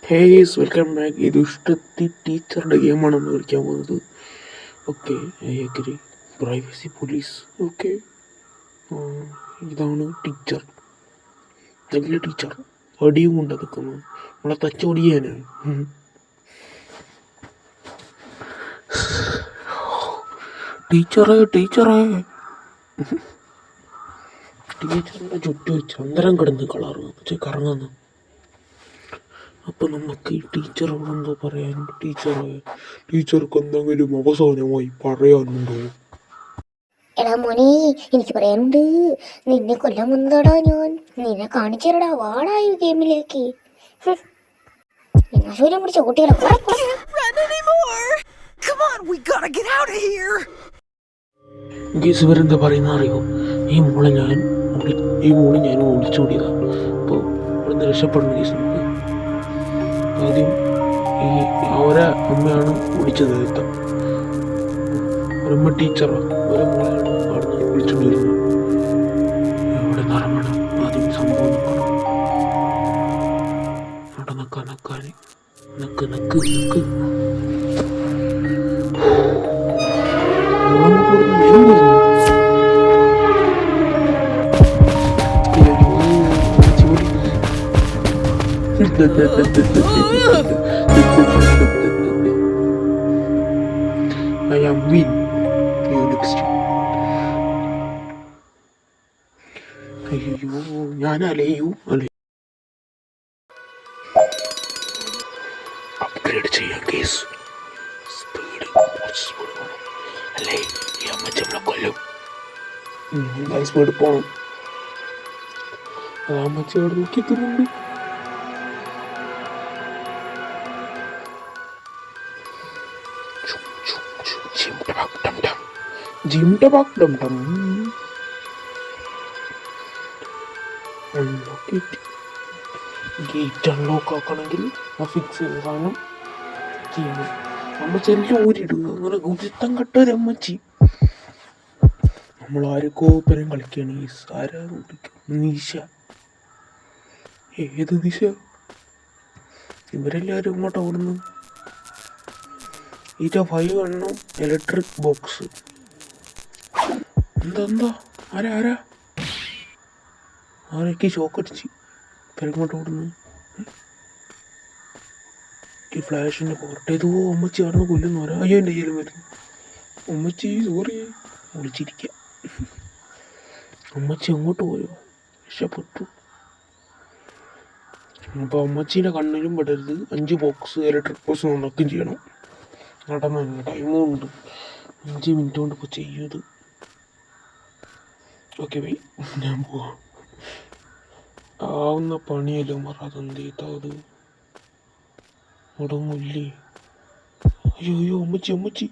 ഹേയ്സ് welcome back. ഇത് ഇഷ്ടത്തിൽ ടീച്ചറുടെ ഗെയിമാണ് നമ്മൾ കളിക്കാൻ പോകുന്നത്. Okay, I agree. Privacy police. Okay, ഇതാണ് ടീച്ചർ. നല്ല ടീച്ചർ. അടിയും കൊണ്ട് നിൽക്കുന്നു. നമ്മളെ തച്ചോടിയാനാണ്. ടീച്ചറേ ടീച്ചറിൻ്റെ ചുറ്റും ചന്ദ്രൻ കിടന്ന് കളറ് കറങ്ങുന്നു. അപ്പോൾ നമുക്ക് ഈ ടീച്ചറോട് എന്തോ പറയാനുണ്ട്. ടീച്ചർക്ക് എന്തെങ്കിലും അവസാനമായി പറയാനുണ്ടോ? എടാ മോനെ, എനിക്ക് പറയാനുണ്ട്. നിന്നെ കൊല്ലാൻ വന്നതാടാ ഞാൻ. നിന്നെ കാണിച്ചു തരടാ. വാടാ ഈ ഗെയിമിലേക്ക്. ശൂര്യം പിടിച്ച കുട്ടികളെ ഇവരെന്താ പറയുന്ന അറിയോ? ഈ മോളെ ഞാൻ ഒളിച്ചോടിയതാ. അപ്പോൾ ഇവിടുന്ന് രക്ഷപ്പെടണം കേസ്. നമുക്ക് ആദ്യം അവരെ അമ്മയാണ് വിളിച്ചത്. ഒരമ്മ ടീച്ചറാ, ഒരു മോളെയാണ് അവിടുന്ന് വിളിച്ചുകൊണ്ടിരുന്നത്. ഇവിടെ നിറങ്ങണം. ആദ്യം സംഭവം നോക്കണം. അവിടെ നക്ക് I am win. You next. അയ്യോ, ഞാൻ അലയൂ. അപ്ഗ്രേഡ് ചെയ്യാം കേസ്. സ്പീഡ് അല്ലേ? ഈ അമ്മച്ചി നമ്മളെ കൊല്ലും. സ്പീഡ് പോണം. അമ്മച്ചി അവിടെ നോക്കിത്തുന്നുണ്ട്. ഗേറ്റ് അൺലോക്ക് ആക്കണമെങ്കിൽ ആ ഫിക്സ് ചെയ്ത സാധനം ചെയ്യണം. അമ്മച്ചി എല്ലാം ഊരിടുക. അങ്ങനെ ഗുരുത്തം കട്ടൊരു അമ്മച്ചി. നമ്മൾ ആരൊക്കെ പേരും കളിക്കുകയാണ്. ആരാ നിശ? ഏത് നിശ? ഇവരെല്ലാവരും ഇങ്ങോട്ട് ഓടുന്നു. ഈറ്റ 5 എണ്ണം ഇലക്ട്രിക് ബോക്സ്. എന്താ ആരൊക്കെ ഷോക്കടിച്ച് പെരങ്ങോട്ട് ഓടുന്നു. ഈ ഫ്ലാഷിൻ്റെ പുറത്ത് ഏതോ അമ്മച്ചി ആടുന്ന് കൊല്ലുന്നു. അയ്യോ, എൻ്റെ കയ്യിലും വരുന്നു. അമ്മച്ചി സോറി. വിളിച്ചിരിക്കുക. അമ്മച്ചി അങ്ങോട്ട് പോയോ? രക്ഷപ്പെട്ടു. അപ്പോൾ അമ്മച്ചീൻ്റെ കണ്ണിലും പെടരുത്. 5 ബോക്സ് ഇലക്ട്രിക് ബോക്സ് ഉണക്കും ചെയ്യണം. നടന്നു ടൈമും ഉണ്ട്. 5 മിനിറ്റ് കൊണ്ട് ഇപ്പോൾ ചെയ്യത്. ഓക്കെ ബൈ, ഞാൻ പോവാം. ആവുന്ന പണിയല്ലോ മറ. അതെന്തേത്തത് മുടങ്ങൂല്ലേ? അയ്യോ, അമ്മച്ചി.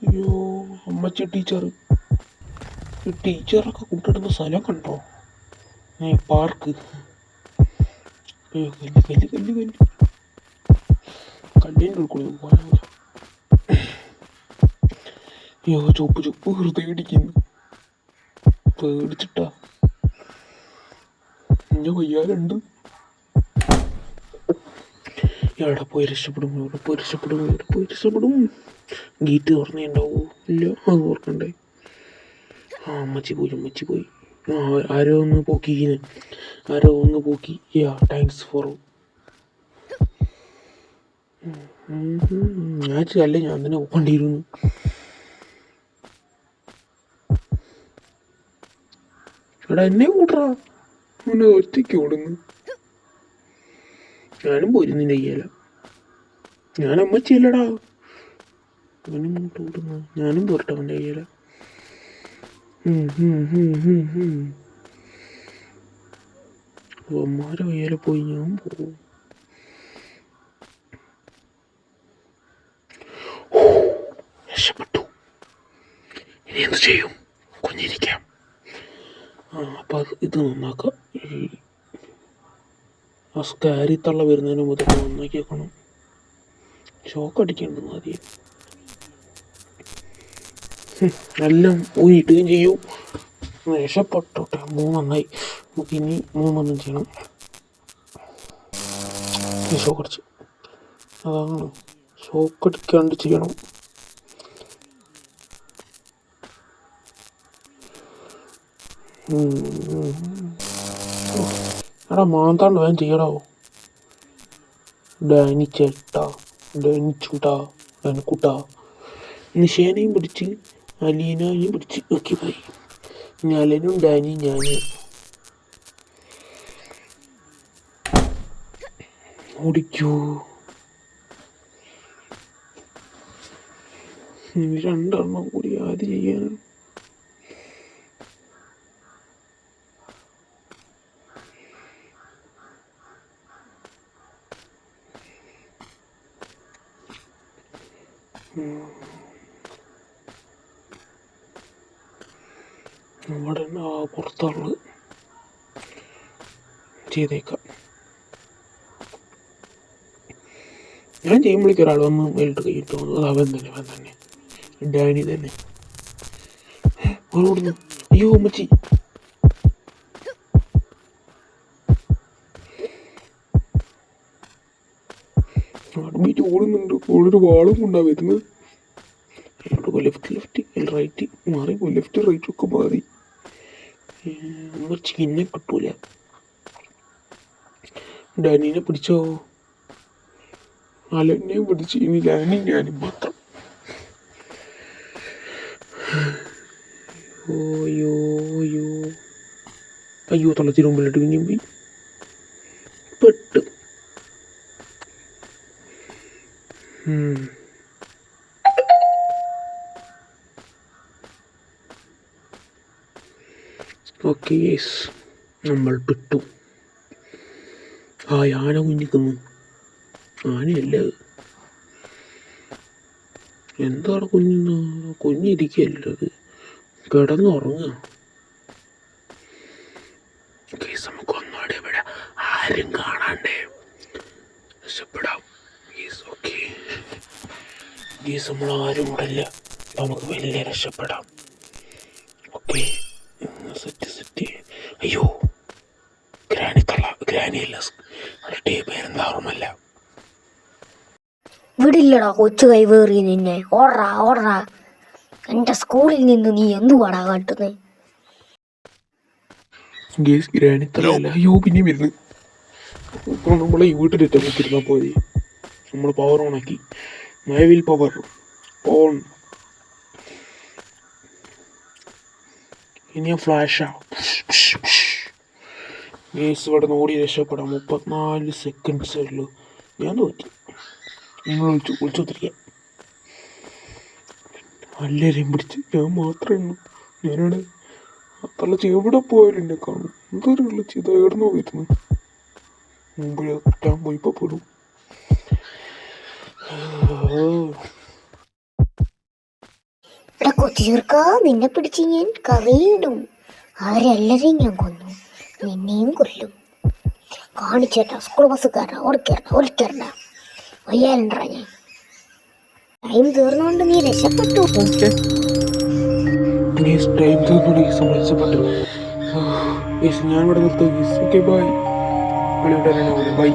അയ്യോ, അമ്മച്ചി ടീച്ചറൊക്കെ കൂട്ടിടുന്ന സ്ഥലം കണ്ടോ? പാർക്ക്. അയ്യോ, കല്ലിൻ്റെ ഉൾക്കൊള്ളു പോകാനാവില്ല. അയ്യോ, ചുപ്പ് ഹൃദയം ഇടിക്കുന്നു. പേടിച്ചിട്ടാ. ഞാൻ വയ്യാലുണ്ട്. എവിടെ പോയി രക്ഷപ്പെടും. ഗേറ്റ് തുറന്നുണ്ടാവോ? ഇല്ല, അത് ഓർക്കണ്ടേ. അമ്മച്ചി പോയി. ആരോ ഒന്ന് പോക്കി. Thanks for. ഞാൻ തന്നെ ഓപ്പണ്ടിരുന്നു. എടാ, എന്നെ കൂട്ടറാ. ഒറ്റയ്ക്ക് ഓടുന്നു. ഞാനും പോരുന്നില്ല. അയ്യല, ഞാൻ അമ്മച്ചിയല്ലടാ. അവനും ഇങ്ങോട്ട് ഓടുന്നു. ഞാനും പോരട്ടെ അവൻ്റെ അയ്യല. അമ്മമാരെ അയ്യല പോയി ഞാൻ പോവും. രക്ഷപ്പെട്ടു. ഇനി എന്ത് ചെയ്യും? കുഞ്ഞിരിക്കാം. അപ്പം ഇത് നന്നാക്കാം. ആ സ്കാരിത്തള്ള വരുന്നതിന് മുമ്പ് നന്നാക്കി വെക്കണം. ഷോക്ക് അടിക്കേണ്ടെന്ന് ആദ്യം. എല്ലാം ഊരിട്ടുകയും ചെയ്യും. രക്ഷപ്പെട്ടോട്ടെ. 3 നന്നായി. നമുക്ക് ഇനി 3 ചെയ്യണം. ഷോക്ക് അടിച്ച്. അതാണ് ഷോക്ക് അടിക്കാണ്ട് ചെയ്യണം. എടാ മാന്താണ്ട് വേഗം ചെയ്യടാവോ. ഡാനി ചേട്ടാ, ഡാനി ചൂട്ടാ, ഡാനിക്കുട്ടാ. നിഷേനയും പിടിച്ച് അലീനയും പിടിച്ച്. Okay bye. ഞാനും ഡാനി ഞാൻ ഓടിക്കൂ. രണ്ടെണ്ണം കൂടി ആദ്യം ചെയ്യാനാണ്. നമ്മുടെ പുറത്തുള്ളത് ചെയ്തേക്കാം. ഞാൻ ചെയ്യുമ്പോഴേക്കും ഒരാൾ വന്ന് മേലിട്ട് കൈയിട്ട് വന്നു. അത് അവൻ തന്നെ ഡാനി തന്നെ. ഓടുന്നു. അയ്യോ അമ്മച്ചി. അടമീറ്റ് ഓടുന്നുണ്ട്. ഓളൊരു വാളും കൊണ്ടാ വരുന്നത്. ലെഫ്റ്റ് റൈറ്റ് മാറിപ്പോ. ലെഫ്റ്റ് റൈറ്റ് ഒക്കെ മാറി. അമ്മച്ചി പിന്നെ കിട്ടൂല. ഡാനീനെ പിടിച്ചോ. അലനെയും പിടിച്ച്. ഇനി ഡാനി ഞാനും മാത്രം. അയ്യോ തള്ളത്തിന് മുമ്പിലിട്ട് പിന്നെയും പോയി പെട്ട്. ഓക്കെ യെസ്, നമ്മൾ പെട്ടു. ആ ആന കുഞ്ഞിക്കുന്നു. ആനയല്ല, എന്താണ് കുഞ്ഞിരിക്കല്ലത്, കിടന്നുറങ്ങുക. നമുക്ക് ഒന്നോടെ ഇവിടെ ആരും കാണാണ്ടേ രക്ഷപ്പെടാം. ഓക്കെ നമ്മൾ ആരും ഇവിടെ ഇല്ല. നമുക്ക് വലിയ രക്ഷപ്പെടാം. Okay set. അയ്യോ ഗ്രാനിയല്ല, പേരെന്താ ഓർമ്മല്ല. വിടില്ലടാ കൊച്ചു കൈവേറി നിന്നെ. ഓടാ എന്റെ സ്കൂളിൽ നിന്ന് നീ എന്തുവാടാ കാട്ടുന്നത്? ഗ്രാനിത്തലല്ല. അയ്യോ പിന്നെ വരുന്നു. ഇപ്പോൾ നമ്മളെ ഈ വീട്ടിലിട്ട് നോക്കിയിരുന്നാൽ പോയി. നമ്മൾ പവർ ഓണാക്കി. മഴവിൽ പവർ ഓൺ. ഇനി ഫ്ലാഷാ. ഗേസ് ഇവിടെ ഓടി രക്ഷപ്പെടാം. 34 സെക്കൻഡ്സേ ഉള്ളൂ. ഞാൻ തോറ്റി. നിങ്ങൾ വിളിച്ചോത്തിരിക്കാം. എല്ലാവരെയും പിടിച്ച് ഞാൻ മാത്രമേ ഉള്ളൂ. ഞാനാണ് തള്ളച്ച് എവിടെ പോയാലും എന്നെ കാണും. എന്തൊരു വിളിച്ച് ഇത് എവിടുന്നോ വരുന്നു. മുമ്പിൽ കിട്ടാൻ പോയി ഇപ്പോൾ പെടും. കൊച്ചു ചെറുക്കാ, നിന്നെ പിടിച്ച് ഞാൻ കറിയിടും. അവരെല്ലാരെയും ഞാൻ കൊന്നു, നിന്നെയും കൊല്ലും. കാണിച്ചേട്ടാ സ്കൂൾ ബസ്സുകാരനാ. ഓടിക്കറണ്ട വയ്യാലുണ്ടാ. ഞാൻ ടൈം തീർന്നുകൊണ്ട് നീ രക്ഷപ്പെട്ടു. ടൈം തീർന്നു. രക്ഷപ്പെട്ടു. ഞാൻ ഇവിടെ നിർത്തും. ബൈ.